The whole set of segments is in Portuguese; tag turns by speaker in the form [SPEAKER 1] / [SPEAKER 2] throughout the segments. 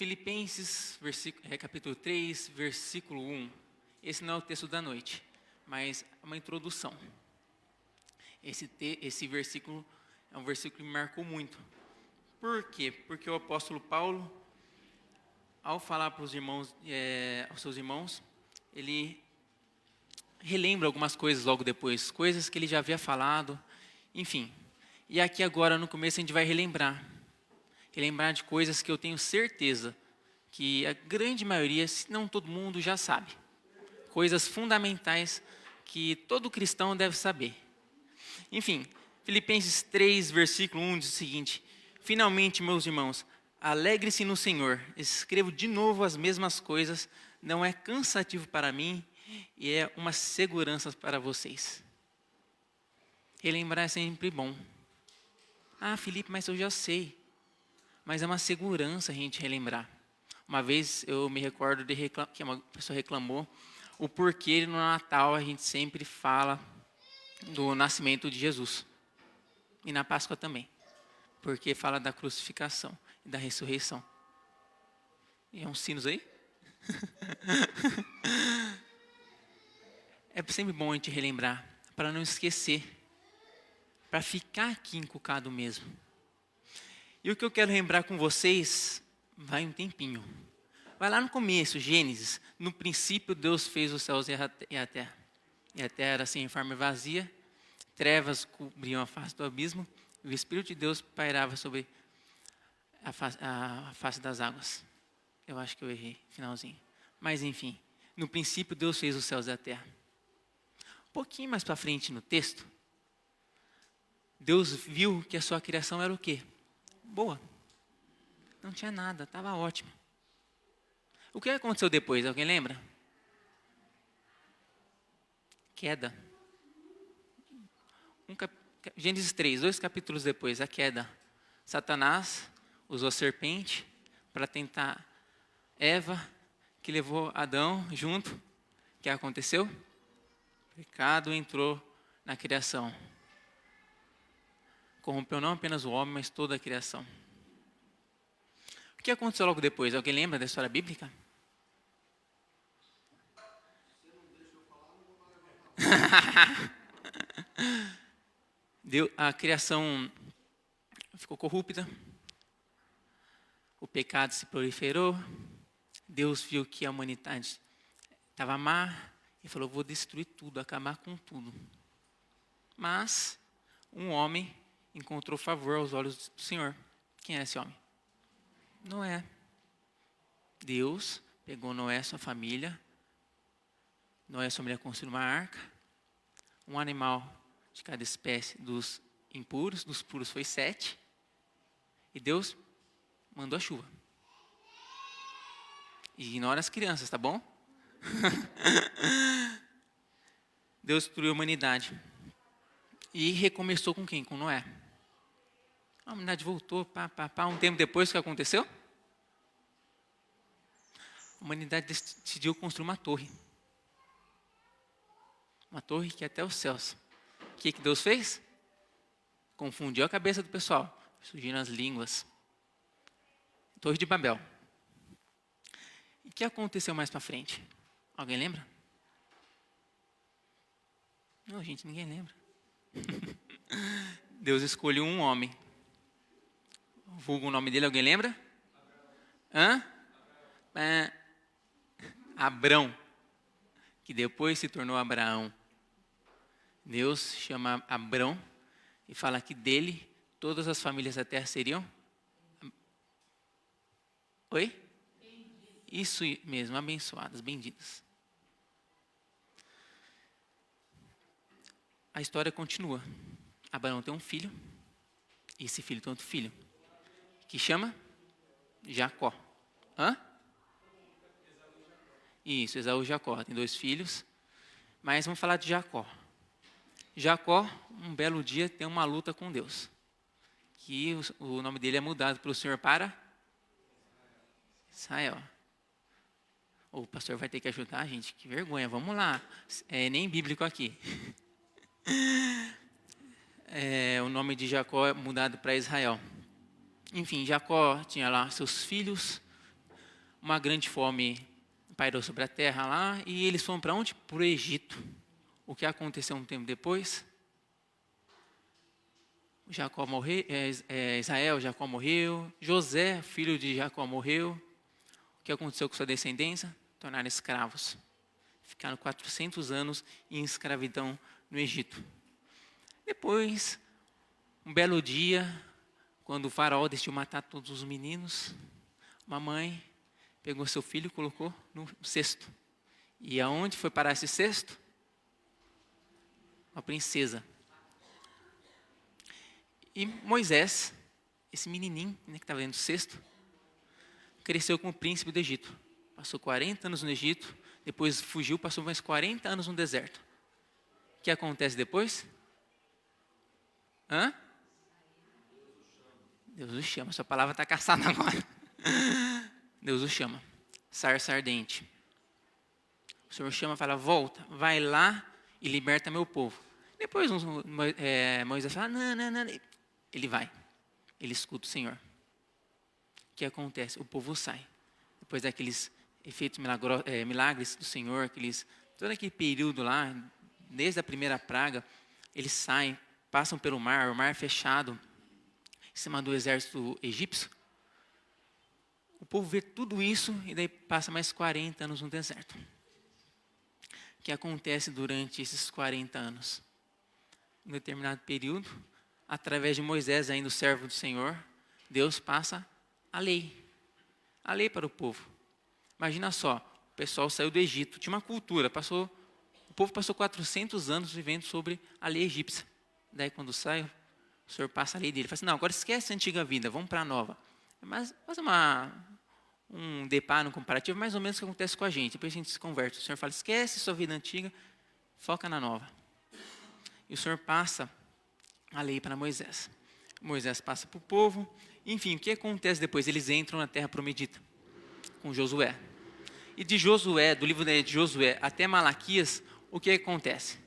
[SPEAKER 1] Filipenses, capítulo 3, versículo 1. Esse não é o texto da noite, mas é uma introdução. Esse versículo é um versículo que me marcou muito. Por quê? Porque o apóstolo Paulo, ao falar para os irmãos, aos seus irmãos, ele relembra algumas coisas logo depois, coisas que ele já havia falado, enfim. E aqui agora, no começo, a gente vai relembrar de coisas que eu tenho certeza que a grande maioria, se não todo mundo, já sabe. Coisas fundamentais que todo cristão deve saber. Enfim, Filipenses 3, versículo 1 diz o seguinte: finalmente, meus irmãos, alegre-se no Senhor. Escrevo de novo as mesmas coisas, não é cansativo para mim e é uma segurança para vocês. Relembrar é sempre bom. Ah, Felipe, mas eu já sei. Mas é uma segurança a gente relembrar. Uma vez eu me recordo que uma pessoa reclamou o porquê no Natal a gente sempre fala do nascimento de Jesus. E na Páscoa também. Porque fala da crucificação e da ressurreição. E é uns sinos aí? É sempre bom a gente relembrar, para não esquecer. Para ficar aqui encucado mesmo. E o que eu quero lembrar com vocês, vai um tempinho. Vai lá no começo, Gênesis. No princípio, Deus fez os céus e a terra. E a terra era sem forma e vazia. Trevas cobriam a face do abismo. E o Espírito de Deus pairava sobre a face das águas. Eu acho que eu errei, finalzinho. Mas enfim, no princípio, Deus fez os céus e a terra. Um pouquinho mais para frente no texto, Deus viu que a sua criação era o quê? Boa. Não tinha nada, estava ótimo. O que aconteceu depois? Alguém lembra? Queda. Gênesis 3, 2 capítulos depois, a queda. Satanás usou a serpente para tentar Eva, que levou Adão junto. O que aconteceu? O pecado entrou na criação. Corrompeu não apenas o homem, mas toda a criação. O que aconteceu logo depois? Alguém lembra da história bíblica? A criação ficou corrupta. O pecado se proliferou. Deus viu que a humanidade estava má e falou: vou destruir tudo, acabar com tudo. Mas um homem encontrou favor aos olhos do Senhor. Quem é esse homem? Noé. Deus pegou Noé, sua família. Noé e sua mulher construíram uma arca. Um animal de cada espécie dos impuros. Dos puros foi 7. E Deus mandou a chuva. Ignora as crianças, tá bom? Deus destruiu a humanidade. E recomeçou com quem? Com Noé. A humanidade voltou, um tempo depois, o que aconteceu? A humanidade decidiu construir uma torre. Uma torre que ia até os céus. O que Deus fez? Confundiu a cabeça do pessoal. Surgiram as línguas. Torre de Babel. E o que aconteceu mais para frente? Alguém lembra? Não, gente, ninguém lembra. Deus escolheu um homem. Vulgo o nome dele, alguém lembra? Abrão. Que depois se tornou Abraão. Deus chama Abrão e fala que dele todas as famílias da terra seriam... Oi? Isso mesmo, abençoadas, benditas. A história continua. Abraão tem um filho. E esse filho tem outro filho. Que chama Jacó. Isso, Esaú e Jacó. Tem 2 filhos. Mas vamos falar de Jacó. Jacó, um belo dia, tem uma luta com Deus. Que o nome dele é mudado pelo Senhor para Israel. O pastor vai ter que ajudar, gente. Que vergonha, vamos lá. É nem bíblico aqui. O nome de Jacó é mudado para Israel. Enfim, Jacó tinha lá seus filhos. uma grande fome pairou sobre a terra lá, e eles foram para onde? Para o Egito. O que aconteceu um tempo depois? Jacó morreu, Israel, Jacó morreu, José, filho de Jacó, morreu. O que aconteceu com sua descendência? Tornaram escravos. Ficaram 400 anos em escravidão no Egito. Depois, um belo dia, quando o faraó decidiu matar todos os meninos, uma mãe pegou seu filho e colocou no cesto. E aonde foi parar esse cesto? Uma princesa. E Moisés, esse menininho, né, que estava dentro do cesto, cresceu como príncipe do Egito. Passou 40 anos no Egito, depois fugiu, passou mais 40 anos no deserto. O que acontece depois? Deus o chama. Sua palavra está caçada agora. Deus o chama. Sarça ardente. O Senhor chama e fala, volta, vai lá e liberta meu povo. Depois Moisés fala, não. Ele vai. Ele escuta o Senhor. O que acontece? O povo sai. Depois daqueles efeitos milagres do Senhor, todo aquele período lá, desde a primeira praga, eles saem, passam pelo mar, o mar fechado, em cima do exército egípcio. O povo vê tudo isso e daí passa mais 40 anos no deserto. O que acontece durante esses 40 anos? Em um determinado período, através de Moisés, ainda o servo do Senhor, Deus passa a lei para o povo. Imagina só, o pessoal saiu do Egito, tinha uma cultura, o povo passou 400 anos vivendo sobre a lei egípcia. Daí quando sai, o Senhor passa a lei dele, fala assim, não, agora esquece a antiga vida, vamos para a nova. Mas faz um deparo, um comparativo, mais ou menos o que acontece com a gente, depois a gente se converte. O Senhor fala, esquece sua vida antiga, foca na nova. E o Senhor passa a lei para Moisés. Moisés passa para o povo. Enfim, o que acontece depois? Eles entram na terra prometida com Josué. E de Josué, do livro de Josué até Malaquias, o que acontece?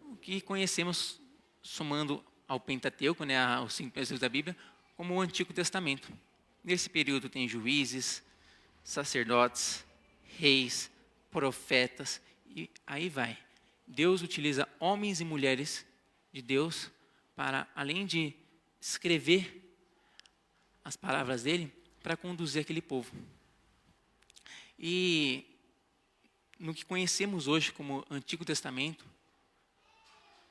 [SPEAKER 1] O que conhecemos, somando ao Pentateuco, né, aos 5 períodos da Bíblia, como o Antigo Testamento. Nesse período tem juízes, sacerdotes, reis, profetas, e aí vai. Deus utiliza homens e mulheres de Deus para, além de escrever as palavras dele, para conduzir aquele povo. E no que conhecemos hoje como Antigo Testamento,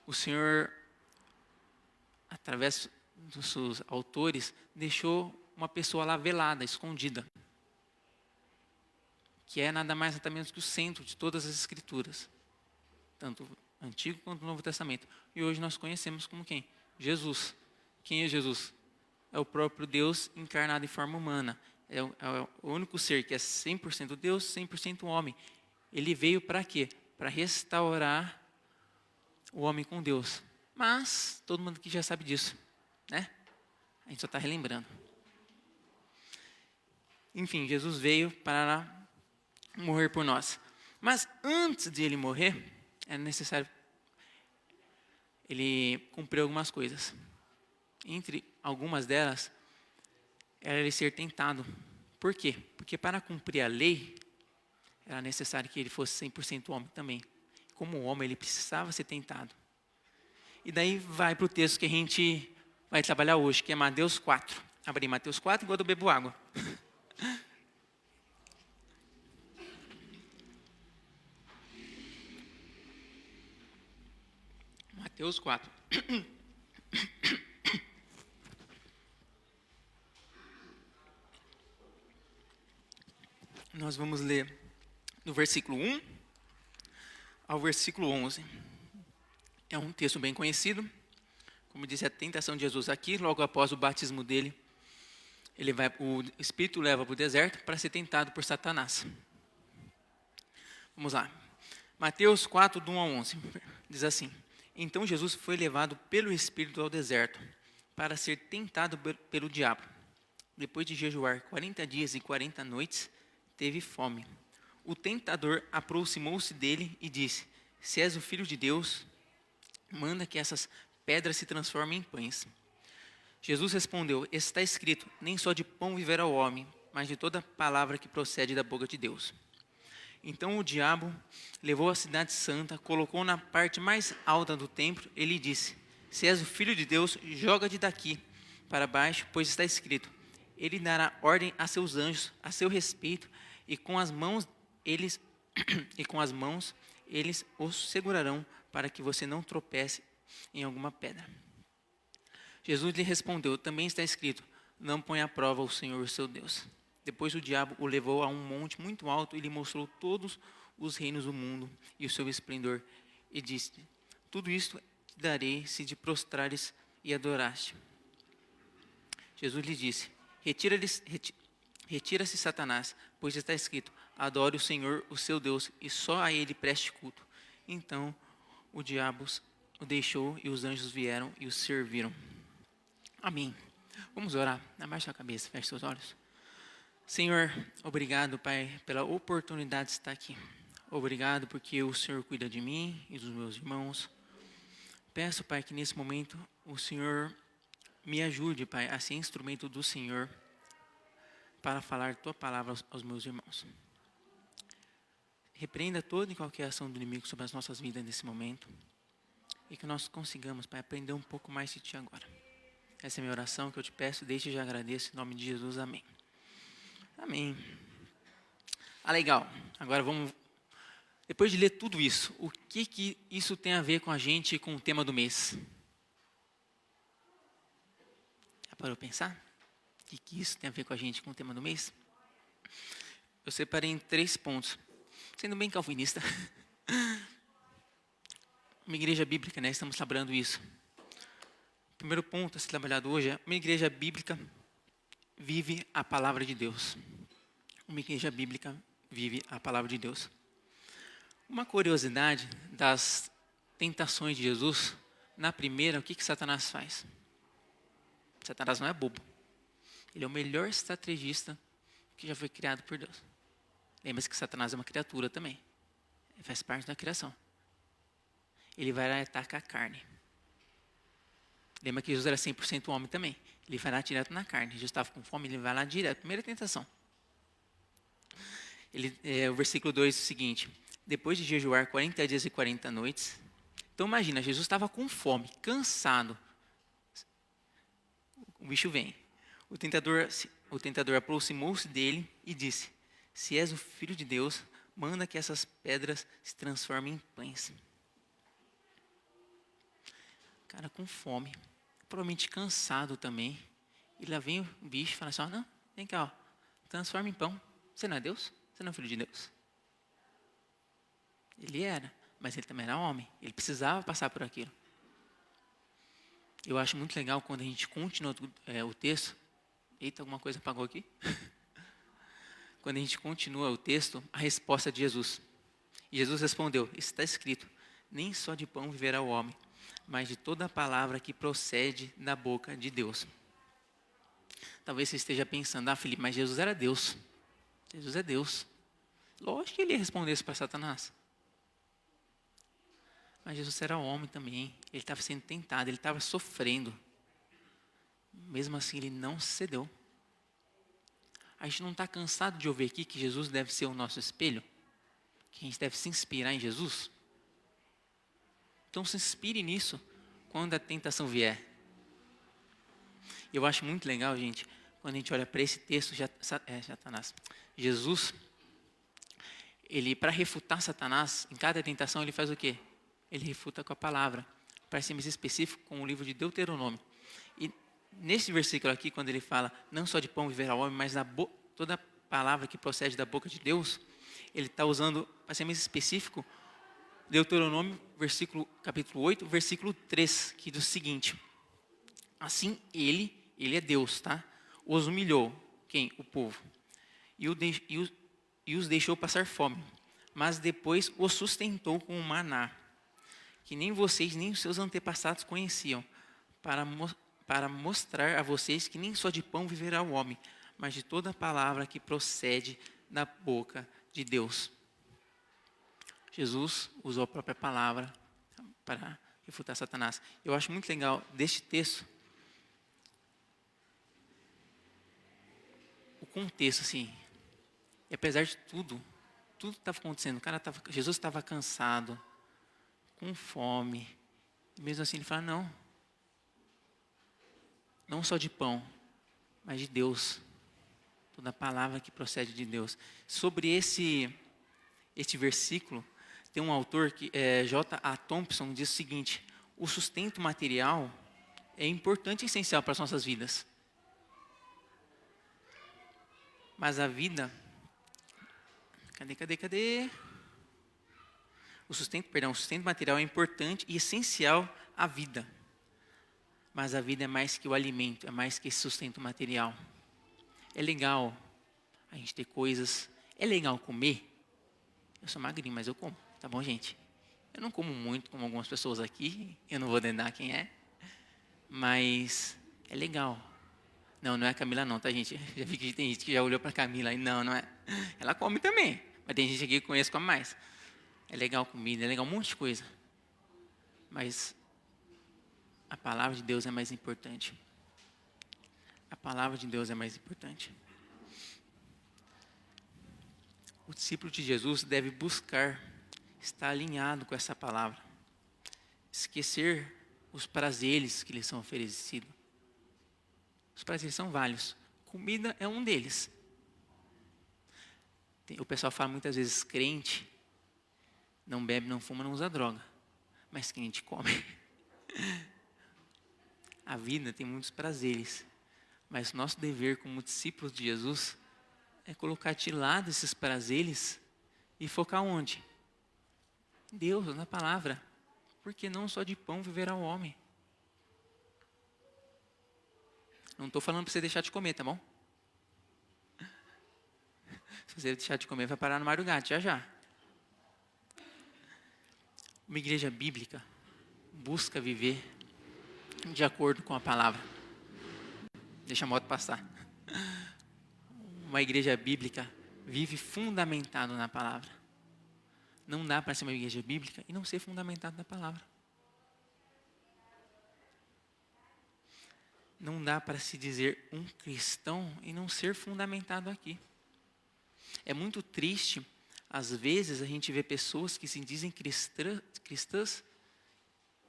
[SPEAKER 1] o Senhor, através dos seus autores, deixou uma pessoa lá velada, escondida, que é nada mais nada menos que o centro de todas as Escrituras, tanto o Antigo quanto o Novo Testamento. E hoje nós conhecemos como quem? Jesus. Quem é Jesus? É o próprio Deus encarnado em forma humana. É o único ser que é 100% Deus, 100% homem. Ele veio para quê? Para restaurar o homem com Deus. Mas todo mundo aqui já sabe disso, né? A gente só está relembrando. Enfim, Jesus veio para morrer por nós. Mas antes de ele morrer, é necessário ele cumprir algumas coisas. Entre algumas delas, era ele ser tentado. Por quê? Porque para cumprir a lei, era necessário que ele fosse 100% homem também. Como homem, ele precisava ser tentado. E daí vai para o texto que a gente vai trabalhar hoje, que é Mateus 4. Abri Mateus 4 enquanto eu bebo água. Mateus 4. Nós vamos ler do versículo 1 ao versículo 11. É um texto bem conhecido. Como disse, a tentação de Jesus aqui, logo após o batismo dele, o Espírito leva para o deserto para ser tentado por Satanás. Vamos lá. Mateus 4, do 1 ao 11, diz assim: Então Jesus foi levado pelo Espírito ao deserto para ser tentado pelo diabo. Depois de jejuar 40 dias e 40 noites, teve fome. O tentador aproximou-se dele e disse: Se és o Filho de Deus, manda que essas pedras se transformem em pães. Jesus respondeu: Está escrito, nem só de pão viverá o homem, mas de toda palavra que procede da boca de Deus. Então o diabo levou a cidade santa, colocou na parte mais alta do templo e lhe disse: se és o filho de Deus, joga-te daqui para baixo, pois está escrito: ele dará ordem a seus anjos a seu respeito, e com as mãos eles os segurarão para que você não tropece em alguma pedra. Jesus lhe respondeu: também está escrito: não ponha à prova o Senhor seu Deus. Depois o diabo o levou a um monte muito alto e lhe mostrou todos os reinos do mundo e o seu esplendor, e disse: tudo isto te darei se te prostrares e adoraste. Jesus lhe disse: retira-se, Satanás, pois está escrito: adore o Senhor, o seu Deus, e só a ele preste culto. Então o diabo o deixou e os anjos vieram e o serviram. Amém. Vamos orar. Abaixa a cabeça, feche seus olhos. Senhor, obrigado, Pai, pela oportunidade de estar aqui. Obrigado porque o Senhor cuida de mim e dos meus irmãos. Peço, Pai, que nesse momento o Senhor me ajude, Pai, a ser instrumento do Senhor para falar Tua palavra aos meus irmãos. Repreenda toda e qualquer ação do inimigo sobre as nossas vidas nesse momento. E que nós consigamos, Pai, aprender um pouco mais de Ti agora. Essa é a minha oração que eu te peço, desde já agradeço, em nome de Jesus, amém. Amém. Legal. Agora vamos, depois de ler tudo isso, o que isso tem a ver com a gente e com o tema do mês? Já parou para pensar? O que isso tem a ver com a gente com o tema do mês? Eu separei em 3 pontos. Sendo bem calvinista. Uma igreja bíblica, né? Estamos trabalhando isso. O primeiro ponto a ser trabalhado hoje é: uma igreja bíblica vive a palavra de Deus. Uma igreja bíblica vive a palavra de Deus. Uma curiosidade das tentações de Jesus, na primeira, o que Satanás faz? Satanás não é bobo. Ele é o melhor estrategista que já foi criado por Deus. Lembra-se que Satanás é uma criatura também. Ele faz parte da criação. Ele vai lá e ataca a carne. Lembra que Jesus era 100% homem também. Ele vai lá direto na carne. Jesus estava com fome, ele vai lá direto. Primeira tentação. O versículo 2 é o seguinte: depois de jejuar 40 dias e 40 noites. Então imagina, Jesus estava com fome, cansado. O bicho vem. O tentador aproximou-se dele e disse: se és o Filho de Deus, manda que essas pedras se transformem em pães. Cara com fome, provavelmente cansado também. E lá vem o bicho e fala assim: não, vem cá, transforma em pão. Você não é Deus? Você não é filho de Deus? Ele era, mas ele também era homem. Ele precisava passar por aquilo. Eu acho muito legal quando a gente continua o texto. Eita, alguma coisa apagou aqui? Quando a gente continua o texto, a resposta de Jesus. E Jesus respondeu: está escrito: nem só de pão viverá o homem, mas de toda a palavra que procede da boca de Deus. Talvez você esteja pensando: Felipe, mas Jesus era Deus. Jesus é Deus. Lógico que ele ia responder isso para Satanás. Mas Jesus era homem também. Ele estava sendo tentado, ele estava sofrendo. Mesmo assim, ele não cedeu. A gente não está cansado de ouvir aqui que Jesus deve ser o nosso espelho? Que a gente deve se inspirar em Jesus? Então se inspire nisso quando a tentação vier. Eu acho muito legal, gente, quando a gente olha para esse texto, Satanás. Jesus, ele, para refutar Satanás, em cada tentação, ele faz o quê? Ele refuta com a palavra. Para ser mais específico, com o livro de Deuteronômio. E nesse versículo aqui, quando ele fala: não só de pão viverá o homem, mas toda palavra que procede da boca de Deus, ele está usando, para ser mais específico, Deuteronômio, capítulo 8, versículo 3, que diz o seguinte: assim ele é Deus, tá? Os humilhou, quem? O povo. E os deixou passar fome, mas depois os sustentou com o maná, que nem vocês nem os seus antepassados conheciam, para mostrar a vocês que nem só de pão viverá o homem, mas de toda palavra que procede da boca de Deus. Jesus usou a própria palavra para refutar Satanás. Eu acho muito legal deste texto contexto, assim. E apesar de tudo estava acontecendo. Jesus estava cansado, com fome. E mesmo assim ele fala, não só de pão, mas de Deus. Toda palavra que procede de Deus. Sobre este versículo, tem um autor, que é J.A. Thompson, que diz o seguinte: o sustento material é importante e essencial para as nossas vidas. Mas a vida... Cadê? O sustento material é importante e essencial à vida. Mas a vida é mais que o alimento, é mais que esse sustento material. É legal a gente ter coisas, é legal comer. Eu sou magrinho, mas eu como, tá bom, gente? Eu não como muito, como algumas pessoas aqui, eu não vou denar quem é, mas é legal. Não é a Camila não, tá, gente? Já vi que tem gente que já olhou para a Camila e não é. Ela come também, mas tem gente aqui que eu conheço que come mais. É legal comida, é legal um monte de coisa. Mas a palavra de Deus é mais importante. A palavra de Deus é mais importante. O discípulo de Jesus deve buscar estar alinhado com essa palavra. Esquecer os prazeres que lhe são oferecidos. Os prazeres são vários. Comida é um deles. O pessoal fala muitas vezes, crente não bebe, não fuma, não usa droga. Mas crente come. A vida tem muitos prazeres. Mas nosso dever como discípulos de Jesus é colocar de lado esses prazeres e focar onde? Em Deus, na palavra. Porque não só de pão viverá o homem. Não estou falando para você deixar de comer, tá bom? Se você deixar de comer, vai parar no Mário Gatti, já. Uma igreja bíblica busca viver de acordo com a palavra. Deixa a moto passar. Uma igreja bíblica vive fundamentado na palavra. Não dá para ser uma igreja bíblica e não ser fundamentado na palavra. Não dá para se dizer um cristão e não ser fundamentado aqui. É muito triste, às vezes, a gente vê pessoas que se dizem cristãs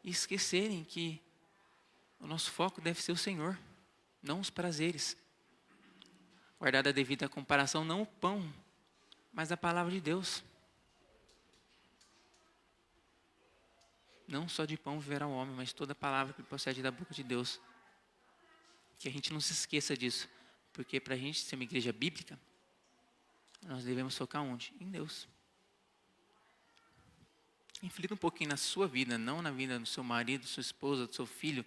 [SPEAKER 1] e esquecerem que o nosso foco deve ser o Senhor, não os prazeres. Guardada a devida comparação, não o pão, mas a palavra de Deus. Não só de pão viverá o homem, mas toda palavra que procede da boca de Deus. Que a gente não se esqueça disso. Porque para a gente ser uma igreja bíblica, nós devemos focar onde? Em Deus. Reflita um pouquinho na sua vida, não na vida do seu marido, da sua esposa, do seu filho.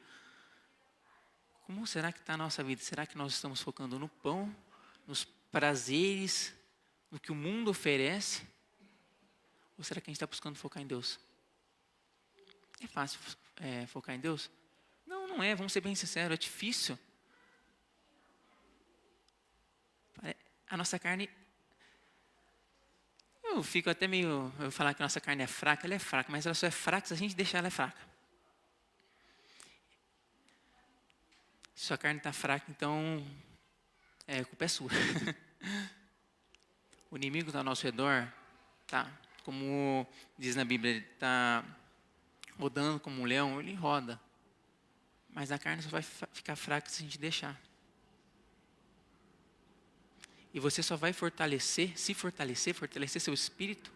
[SPEAKER 1] Como será que está a nossa vida? Será que nós estamos focando no pão, nos prazeres, no que o mundo oferece? Ou será que a gente está buscando focar em Deus? É fácil focar em Deus? Não é, vamos ser bem sinceros, é difícil. A nossa carne... Eu fico até meio... Eu falar que a nossa carne é fraca, ela é fraca, mas ela só é fraca se a gente deixar ela fraca. Se sua carne está fraca, então... a culpa é sua. O inimigo está ao nosso redor, tá? Como diz na Bíblia, ele está rodando como um leão, ele roda. Mas a carne só vai ficar fraca se a gente deixar. E você só vai fortalecer seu espírito,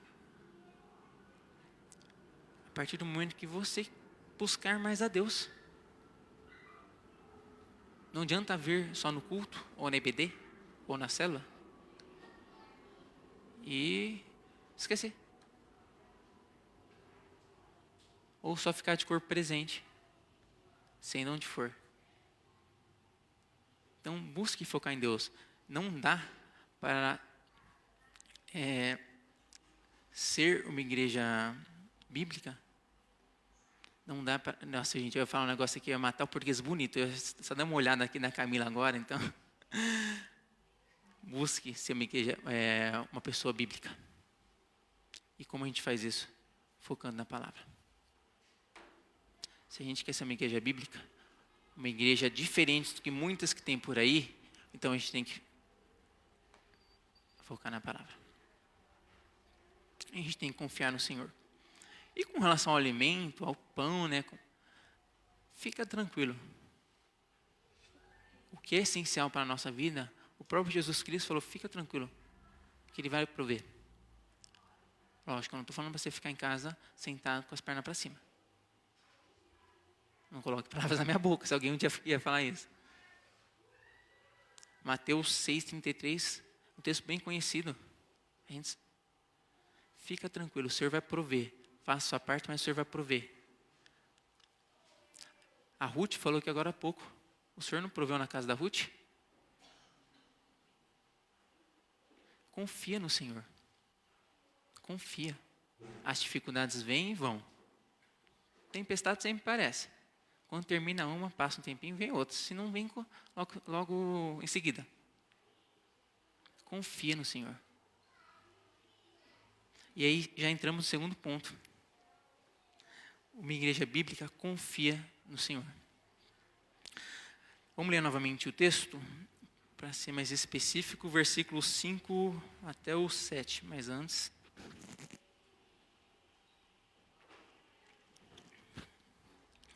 [SPEAKER 1] a partir do momento que você buscar mais a Deus. Não adianta vir só no culto, ou na EBD, ou na célula, e esquecer. Ou só ficar de corpo presente, sem onde for. Então, busque focar em Deus. Não dá para ser uma igreja bíblica. Não dá para... Nossa, gente, eu ia falar um negócio aqui, eu ia matar o português bonito. Eu só dei uma olhada aqui na Camila agora, então... Busque ser uma igreja, uma pessoa bíblica. E como a gente faz isso? Focando na palavra. Se a gente quer ser uma igreja bíblica, uma igreja diferente do que muitas que tem por aí, então a gente tem que focar na palavra. A gente tem que confiar no Senhor. E com relação ao alimento, ao pão, né? Fica tranquilo. O que é essencial para a nossa vida, o próprio Jesus Cristo falou, fica tranquilo, que Ele vai prover. Lógico, eu não estou falando para você ficar em casa sentado com as pernas para cima. Não coloque palavras na minha boca, se alguém um dia ia falar isso. Mateus 6,33, um texto bem conhecido. Fica tranquilo, o Senhor vai prover. Faça a sua parte, mas o Senhor vai prover. A Ruth falou que agora há pouco, o Senhor não proveu na casa da Ruth? Confia no Senhor. Confia. As dificuldades vêm e vão. Tempestade sempre parece. Quando termina uma, passa um tempinho, vem outra. Se não vem, logo em seguida. Confia no Senhor. E aí já entramos no segundo ponto. Uma igreja bíblica confia no Senhor. Vamos ler novamente o texto, para ser mais específico, versículos 5 até o 7, mas antes.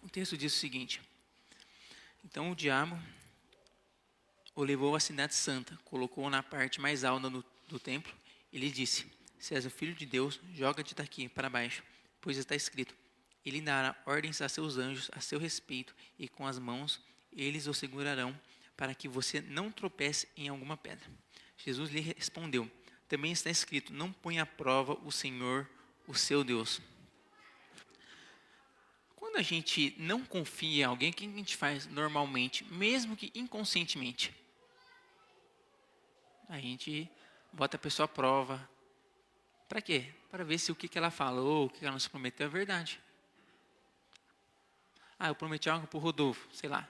[SPEAKER 1] O texto diz o seguinte: então o diabo o levou à cidade santa, colocou-o na parte mais alta do templo e lhe disse: se és o filho de Deus, joga-te daqui para baixo, pois está escrito: ele dará ordens a seus anjos a seu respeito, e com as mãos eles o segurarão, para que você não tropece em alguma pedra. Jesus lhe respondeu: também está escrito: não ponha à prova o Senhor, o seu Deus. Quando a gente não confia em alguém, o que a gente faz normalmente, mesmo que inconscientemente? A gente bota a pessoa à prova. Para quê? Para ver se o que ela falou, o que ela nos prometeu é verdade. Eu prometi algo para o Rodolfo, sei lá.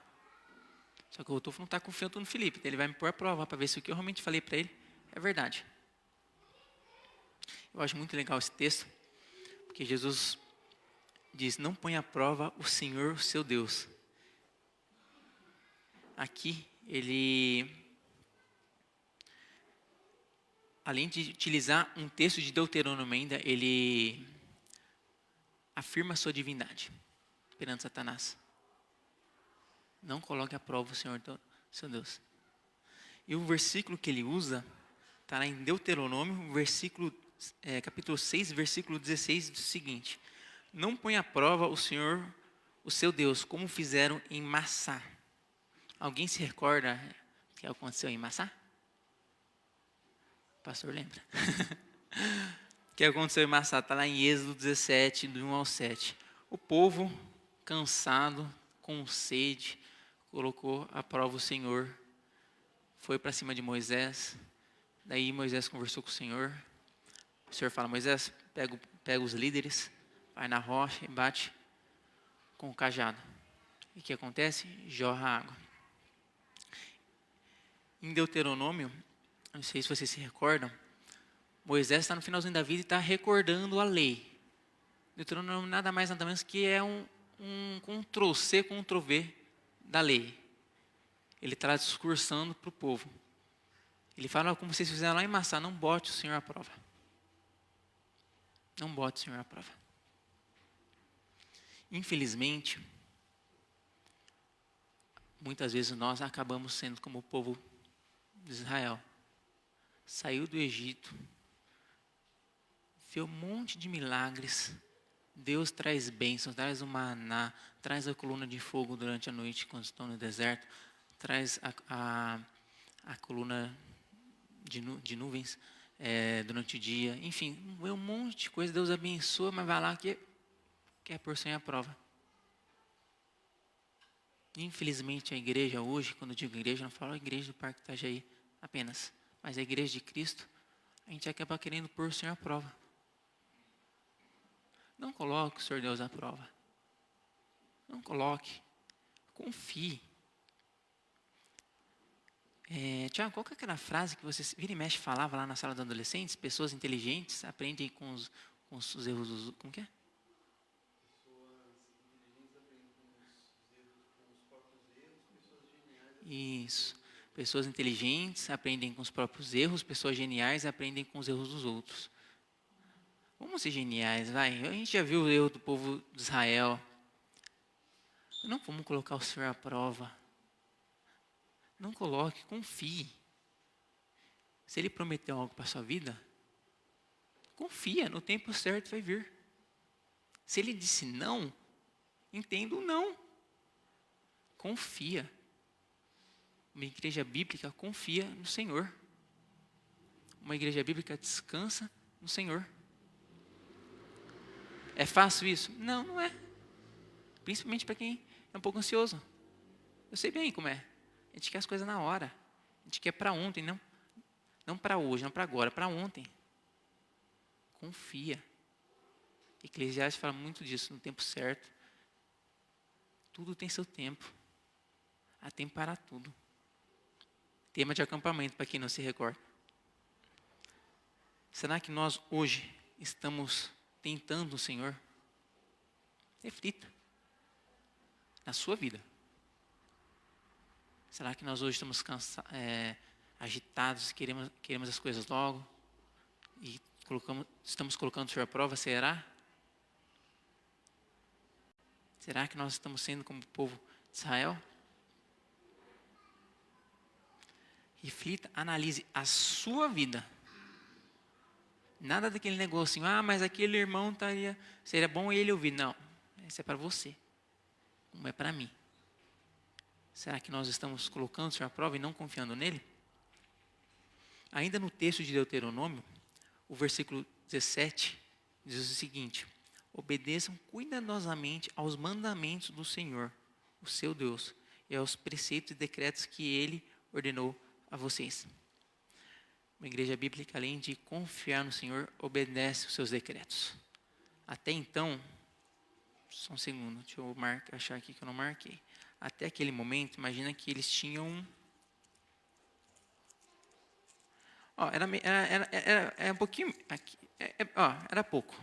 [SPEAKER 1] Só que o Rodolfo não está confiando no Felipe. Então ele vai me pôr à prova para ver se o que eu realmente falei para ele é verdade. Eu acho muito legal esse texto, porque Jesus diz: não põe à prova o Senhor, o seu Deus. Aqui, ele, além de utilizar um texto de Deuteronômio ainda, ele afirma a sua divindade perante Satanás. Não coloque à prova o Senhor, seu Deus. E o versículo que ele usa está lá em Deuteronômio, capítulo 6, versículo 16, diz o seguinte: não põe à prova o Senhor, o seu Deus, como fizeram em Massá. Alguém se recorda o que aconteceu em Massá? O pastor lembra? O que aconteceu em Massá? Está lá em Êxodo 17, do 1 ao 7. O povo, cansado, com sede, colocou à prova o Senhor. Foi para cima de Moisés. Daí Moisés conversou com o Senhor. O Senhor fala: Moisés, pega os líderes, vai na rocha e bate com o cajado. E o que acontece? Jorra água. Em Deuteronômio, não sei se vocês se recordam, Moisés está no finalzinho da vida e está recordando a lei. Deuteronômio nada mais nada menos que é um Ctrl-C, Ctrl-V da lei. Ele está discursando para o povo. Ele fala como vocês fizeram lá em Massá: não bote o Senhor à prova. Não bote o Senhor à prova. Infelizmente, muitas vezes nós acabamos sendo como o povo de Israel. Saiu do Egito, viu um monte de milagres. Deus traz bênçãos, traz o maná, traz a coluna de fogo durante a noite quando estão no deserto, traz a coluna de nuvens durante o dia. Enfim, um monte de coisa. Deus abençoa, mas vai lá que quer pôr sem a prova. Infelizmente a igreja hoje, quando eu digo igreja, não falo a igreja do Parque Itajaí apenas, mas a igreja de Cristo, a gente acaba querendo pôr o Senhor à prova. Não coloque o Senhor Deus à prova. Não coloque. Confie. Tiago, qual que é aquela frase que você vira e mexe falava lá na sala dos adolescentes? Pessoas inteligentes aprendem com os erros dos... Como que é? Isso. Pessoas inteligentes aprendem com os próprios erros, pessoas geniais aprendem com os erros dos outros. Vamos ser geniais, vai. A gente já viu o erro do povo de Israel. Não vamos colocar o Senhor à prova. Não coloque, confie. Se Ele prometeu algo para a sua vida, confia, no tempo certo vai vir. Se Ele disse não, entenda o não. Confia. Uma igreja bíblica confia no Senhor. Uma igreja bíblica descansa no Senhor. É fácil isso? Não, não é. Principalmente para quem é um pouco ansioso. Eu sei bem como é. A gente quer as coisas na hora. A gente quer para ontem, não para hoje, não para agora, para ontem. Confia. Eclesiastes fala muito disso, no tempo certo. Tudo tem seu tempo. Há tempo para tudo. Tema de acampamento, para quem não se recorda. Será que nós hoje estamos tentando o Senhor? Reflita. Na sua vida. Será que nós hoje estamos agitados, queremos as coisas logo? E estamos colocando o Senhor à prova? Será? Será que nós estamos sendo como o povo de Israel? Reflita, analise a sua vida. Nada daquele negocinho, mas aquele irmão seria bom ele ouvir. Não, isso é para você, não é para mim. Será que nós estamos colocando o Senhor à prova e não confiando nele? Ainda no texto de Deuteronômio, o versículo 17 diz o seguinte: obedeçam cuidadosamente aos mandamentos do Senhor, o seu Deus, e aos preceitos e decretos que ele ordenou a vocês. Uma igreja bíblica, além de confiar no Senhor, obedece os seus decretos. Até então, só um segundo, deixa eu achar aqui que eu não marquei. Até aquele momento, imagina que eles tinham... Era um pouquinho... era pouco.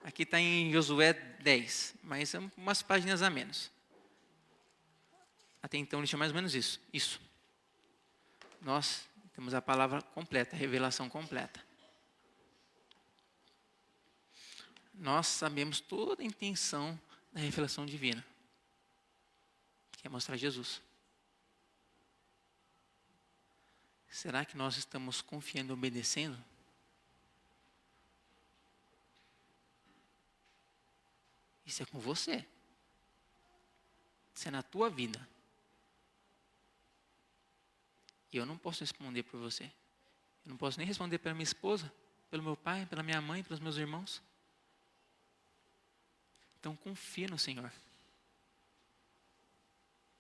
[SPEAKER 1] Aqui está em Josué 10, mas umas páginas a menos. Até então, eles tinham mais ou menos isso. Nós temos a palavra completa, a revelação completa. Nós sabemos toda a intenção da revelação divina, que é mostrar Jesus. Será que nós estamos confiando e obedecendo? Isso é com você. Isso é na tua vida. E eu não posso responder por você. Eu não posso nem responder pela minha esposa, pelo meu pai, pela minha mãe, pelos meus irmãos. Então confia no Senhor.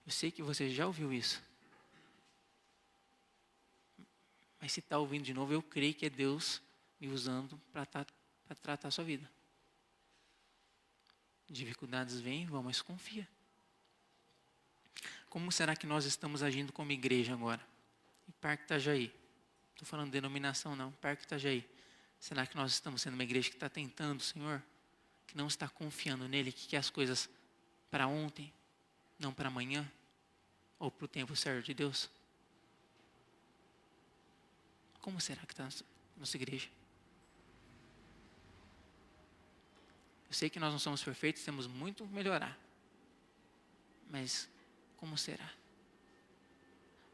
[SPEAKER 1] Eu sei que você já ouviu isso. Mas se está ouvindo de novo, eu creio que é Deus me usando para tratar a sua vida. Dificuldades vêm, vão, mas confia. Como será que nós estamos agindo como igreja agora? Em Parque Itajaí. Estou falando de denominação não, Parque Itajaí. Será que nós estamos sendo uma igreja que está tentando o Senhor? Que não está confiando nele, que quer as coisas para ontem, não para amanhã? Ou para o tempo certo de Deus? Como será que está a nossa igreja? Eu sei que nós não somos perfeitos, temos muito a melhorar. Mas como será?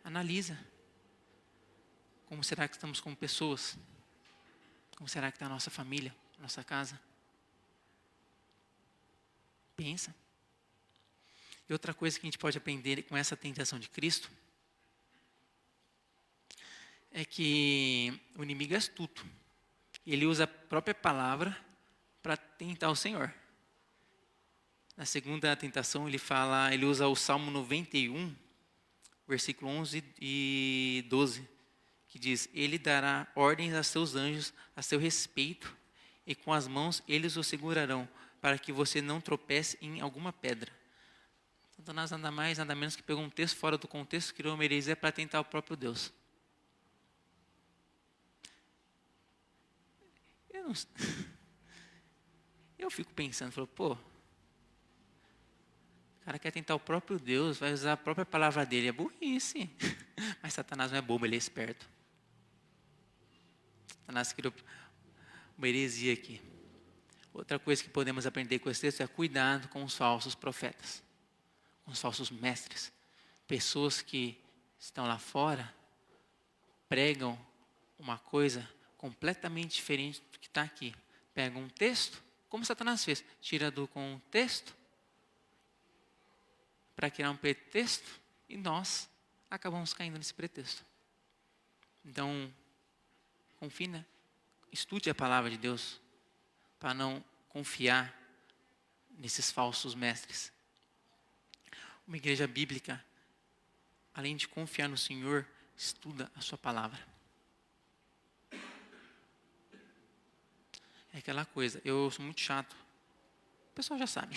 [SPEAKER 1] Analisa. Como será que estamos como pessoas? Como será que está a nossa família, a nossa casa? Pensa. E outra coisa que a gente pode aprender com essa tentação de Cristo é que o inimigo é astuto. Ele usa a própria palavra para tentar o Senhor. Na segunda tentação ele usa o Salmo 91, versículo 11 e 12, que diz: ele dará ordens a seus anjos a seu respeito, e com as mãos eles o segurarão, para que você não tropece em alguma pedra. Satanás nada mais, nada menos que pegou um texto fora do contexto, criou uma heresia para tentar o próprio Deus. Eu fico pensando, o cara quer tentar o próprio Deus, vai usar a própria palavra dele, é burrice. Mas Satanás não é bobo, ele é esperto. Satanás criou uma heresia aqui. Outra coisa que podemos aprender com esse texto é cuidado com os falsos profetas, com os falsos mestres. Pessoas que estão lá fora, pregam uma coisa completamente diferente do que está aqui. Pegam um texto, como Satanás fez, tira do contexto para criar um pretexto e nós acabamos caindo nesse pretexto. Então, confie, né? Estude a palavra de Deus para não confiar nesses falsos mestres. Uma igreja bíblica, além de confiar no Senhor, estuda a sua palavra. É aquela coisa, eu sou muito chato. O pessoal já sabe,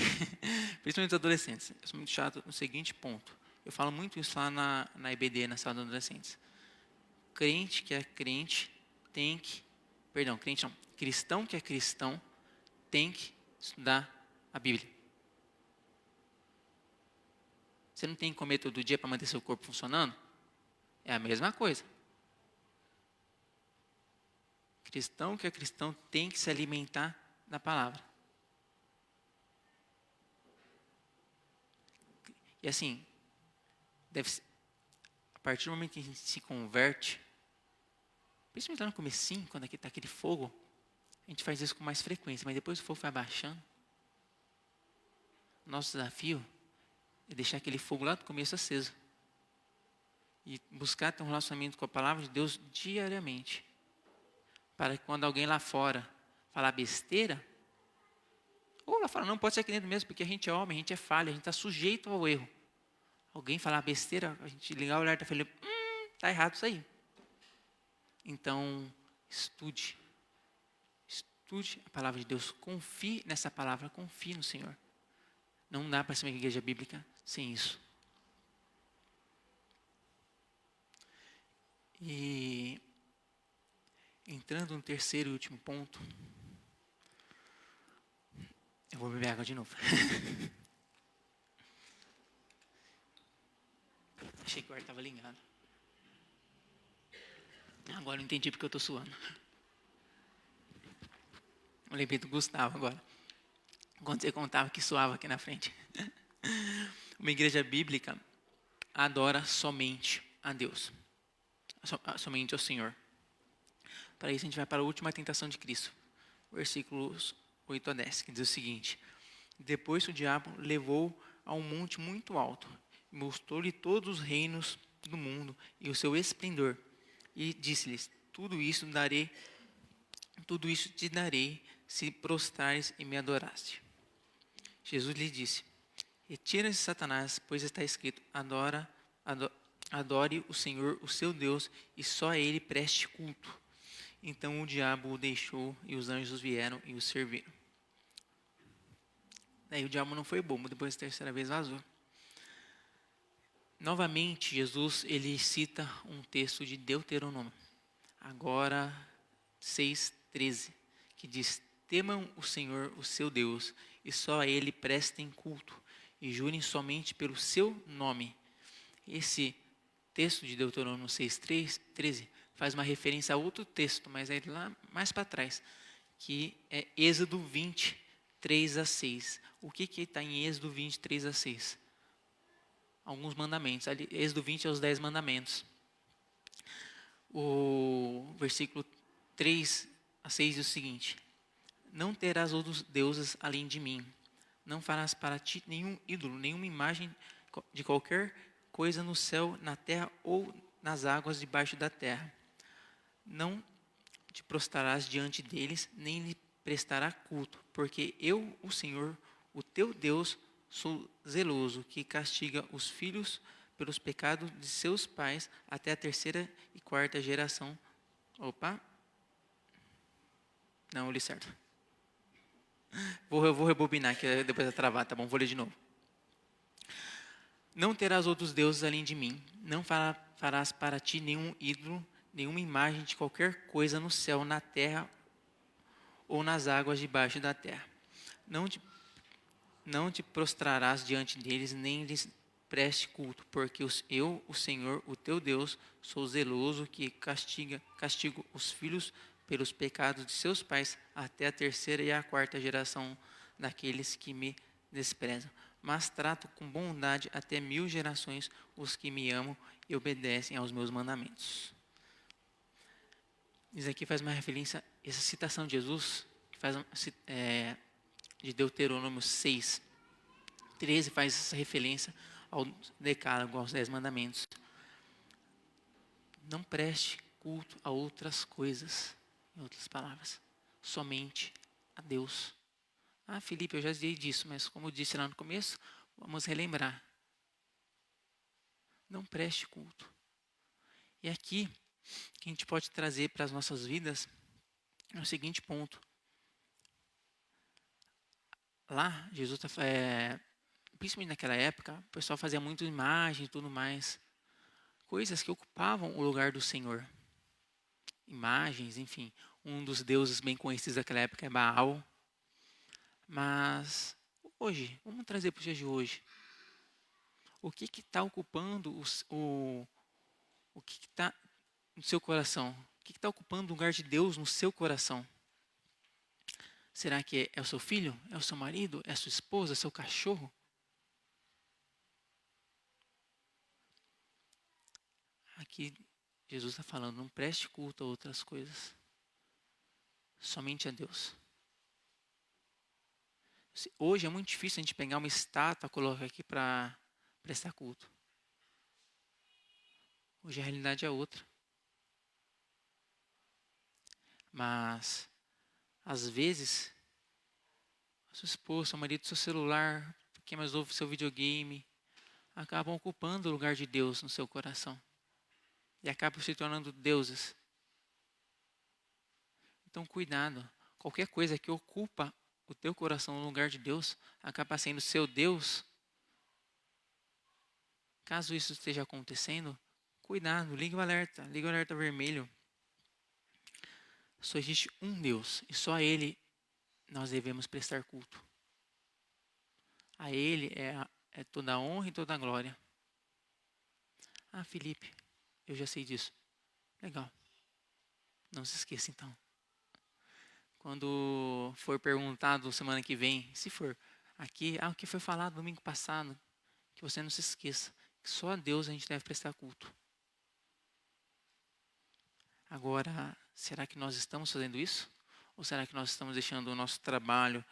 [SPEAKER 1] principalmente os adolescentes. Eu sou muito chato no seguinte ponto. Eu falo muito isso lá na EBD, na sala dos adolescentes. Crente que é crente tem que... Perdão, crente não. Cristão que é cristão tem que estudar a Bíblia. Você não tem que comer todo dia para manter seu corpo funcionando? É a mesma coisa. Cristão que é cristão tem que se alimentar da palavra. E assim, a partir do momento que a gente se converte, principalmente lá no comecinho, quando aqui está aquele fogo, a gente faz isso com mais frequência, mas depois o fogo vai baixando. Nosso desafio é deixar aquele fogo lá do começo aceso. E buscar ter um relacionamento com a palavra de Deus diariamente. Para que quando alguém lá fora falar besteira, ou lá fora não, pode ser aqui dentro mesmo, porque a gente é homem, a gente é falha, a gente está sujeito ao erro. Alguém falar besteira, a gente ligar o olhar e falar, está errado isso aí. Então, estude a palavra de Deus, confie nessa palavra, confie no Senhor. Não dá para ser uma igreja bíblica sem isso. E entrando no terceiro e último ponto, eu vou beber água de novo. Achei que o ar estava ligado. Agora eu entendi porque eu estou suando. Eu lembrei do Gustavo agora. Quando você contava que suava aqui na frente. Uma igreja bíblica adora somente a Deus. Somente ao Senhor. Para isso a gente vai para a última tentação de Cristo. Versículos 8 a 10, que diz o seguinte. Depois o diabo levou a um monte muito alto. Mostrou-lhe todos os reinos do mundo e o seu esplendor. E disse-lhes, tudo isso te darei, se prostrares e me adoraste. Jesus lhe disse, retira-se Satanás, pois está escrito, adore o Senhor, o seu Deus, e só a ele preste culto. Então o diabo o deixou, e os anjos vieram e o serviram. Daí o diabo não foi bobo, depois da terceira vez vazou. Novamente, Jesus, ele cita um texto de Deuteronômio, agora 6:13, que diz, temam o Senhor, o seu Deus, e só a ele prestem culto, e jurem somente pelo seu nome. Esse texto de Deuteronômio 6:13 faz uma referência a outro texto, mas é lá mais para trás, que é Êxodo 20:3-6. O que está em Êxodo 20:3-6? Alguns mandamentos. Ali, Êxodo 20 é os 10 mandamentos. O versículo 3-6 diz o seguinte, não terás outros deuses além de mim. Não farás para ti nenhum ídolo, nenhuma imagem de qualquer coisa no céu, na terra ou nas águas debaixo da terra. Não te prostrarás diante deles, nem lhe prestará culto, porque eu, o Senhor, o teu Deus, sou zeloso, que castiga os filhos pelos pecados de seus pais até a 3ª e 4ª geração. Opa! Não, eu li certo. Eu vou rebobinar, que depois vai travar, tá bom? Vou ler de novo. Não terás outros deuses além de mim. Não farás para ti nenhum ídolo, nenhuma imagem de qualquer coisa no céu, na terra ou nas águas debaixo da terra. Não te prostrarás diante deles, nem lhes preste culto, porque eu, o Senhor, o teu Deus, sou zeloso que castigo os filhos pelos pecados de seus pais até a terceira e a quarta geração daqueles que me desprezam. Mas trato com bondade até 1000 gerações os que me amam e obedecem aos meus mandamentos. Isso aqui faz uma referência, essa citação de Jesus, que faz de Deuteronômio 6, 13, faz essa referência ao decálogo, aos 10 mandamentos. Não preste culto a outras coisas, em outras palavras, somente a Deus. Ah, Felipe, eu já disse disso, mas como eu disse lá no começo, vamos relembrar. Não preste culto. E aqui, que a gente pode trazer para as nossas vidas, é o seguinte ponto. Lá, Jesus, principalmente naquela época, o pessoal fazia muito imagem e tudo mais. Coisas que ocupavam o lugar do Senhor. Imagens, enfim. Um dos deuses bem conhecidos daquela época é Baal. Mas, hoje, vamos trazer para os dias de hoje. O que está ocupando o que está no seu coração? O que está ocupando o lugar de Deus no seu coração? Será que é o seu filho? É o seu marido? É a sua esposa? É o seu cachorro? Aqui Jesus está falando, não preste culto a outras coisas. Somente a Deus. Hoje é muito difícil a gente pegar uma estátua e colocar aqui para prestar culto. Hoje a realidade é outra. Mas, às vezes, a sua esposa, seu marido, seu celular, quem mais ouve seu videogame, acabam ocupando o lugar de Deus no seu coração. E acabam se tornando deuses. Então, cuidado. Qualquer coisa que ocupa o teu coração no lugar de Deus, acaba sendo seu Deus. Caso isso esteja acontecendo, cuidado, ligue o alerta vermelho. Só existe um Deus e só a Ele nós devemos prestar culto. A Ele é toda a honra e toda a glória. Ah, Felipe, eu já sei disso. Legal. Não se esqueça então. Quando for perguntado semana que vem, se for aqui, o que foi falado domingo passado, que você não se esqueça que só a Deus a gente deve prestar culto. Agora, será que nós estamos fazendo isso? Ou será que nós estamos deixando o nosso trabalho,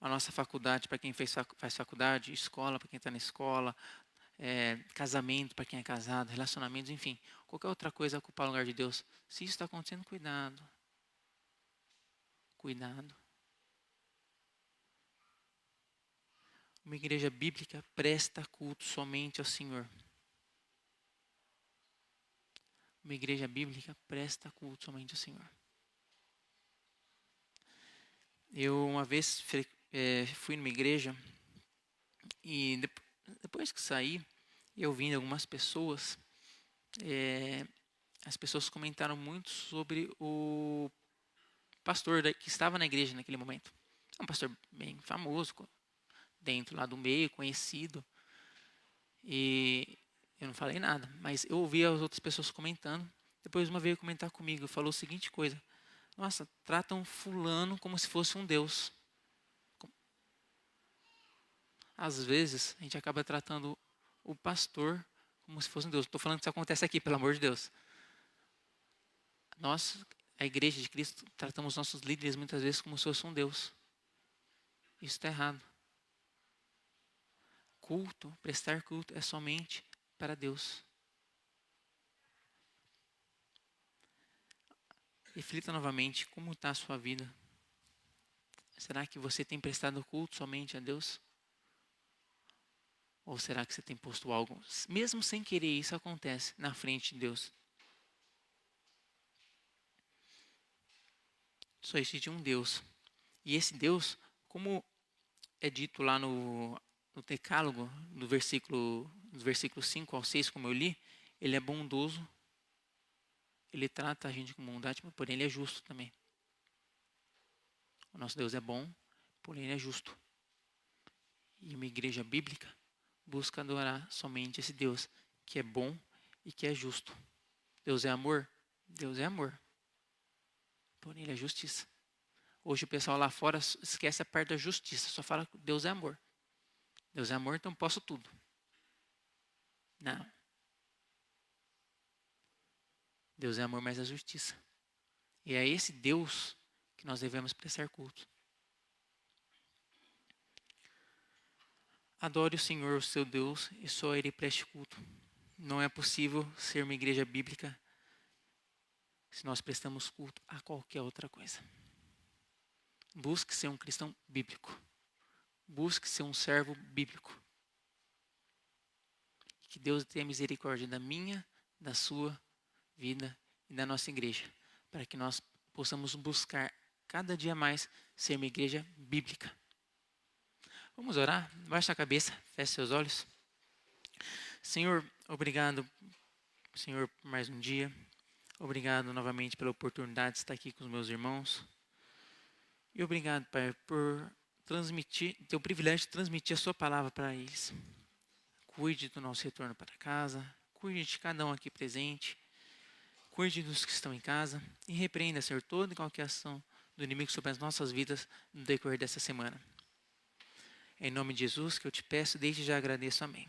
[SPEAKER 1] a nossa faculdade para quem faz faculdade, escola para quem está na escola, casamento para quem é casado, relacionamentos, enfim, qualquer outra coisa ocupar o lugar de Deus? Se isso está acontecendo, cuidado. Cuidado. Uma igreja bíblica presta culto somente ao Senhor. Uma igreja bíblica presta culto somente ao Senhor. Eu uma vez fui numa igreja e depois que saí, eu vi algumas pessoas, as pessoas comentaram muito sobre o pastor que estava na igreja naquele momento. É um pastor bem famoso, dentro lá do meio, conhecido. E eu não falei nada, mas eu ouvi as outras pessoas comentando. Depois uma veio comentar comigo, falou a seguinte coisa: nossa, tratam fulano como se fosse um Deus. Às vezes, a gente acaba tratando o pastor como se fosse um Deus. Estou falando que isso acontece aqui, pelo amor de Deus. Nós, a igreja de Cristo, tratamos nossos líderes muitas vezes como se fosse um Deus. Isso está errado. Culto, prestar culto é somente para Deus. Reflita novamente como está a sua vida. Será que você tem prestado culto somente a Deus? Ou será que você tem posto algo, mesmo sem querer, isso acontece na frente de Deus? Só existe um Deus. E esse Deus, como é dito lá no Decálogo, no versículo 5 ao 6, como eu li, ele é bondoso, ele trata a gente com bondade, porém ele é justo também. O nosso Deus é bom, porém ele é justo. E uma igreja bíblica busca adorar somente esse Deus que é bom e que é justo. Deus é amor? Deus é amor. Porém, Ele é justiça. Hoje o pessoal lá fora esquece a parte da justiça, só fala que Deus é amor. Deus é amor, então posso tudo. Não. Deus é amor, mas é justiça. E é esse Deus que nós devemos prestar culto. Adore o Senhor, o seu Deus, e só a Ele preste culto. Não é possível ser uma igreja bíblica se nós prestamos culto a qualquer outra coisa. Busque ser um cristão bíblico. Busque ser um servo bíblico. Que Deus tenha misericórdia da minha, da sua vida e da nossa igreja, para que nós possamos buscar cada dia mais ser uma igreja bíblica. Vamos orar? Baixe a cabeça, feche seus olhos. Senhor, obrigado, Senhor, por mais um dia. Obrigado novamente pela oportunidade de estar aqui com os meus irmãos. E obrigado, Pai, por ter o privilégio de transmitir a sua palavra para eles. Cuide do nosso retorno para casa. Cuide de cada um aqui presente. Cuide dos que estão em casa. E repreenda, Senhor, toda e qualquer ação do inimigo sobre as nossas vidas no decorrer dessa semana. É em nome de Jesus que eu te peço, desde já agradeço. Amém.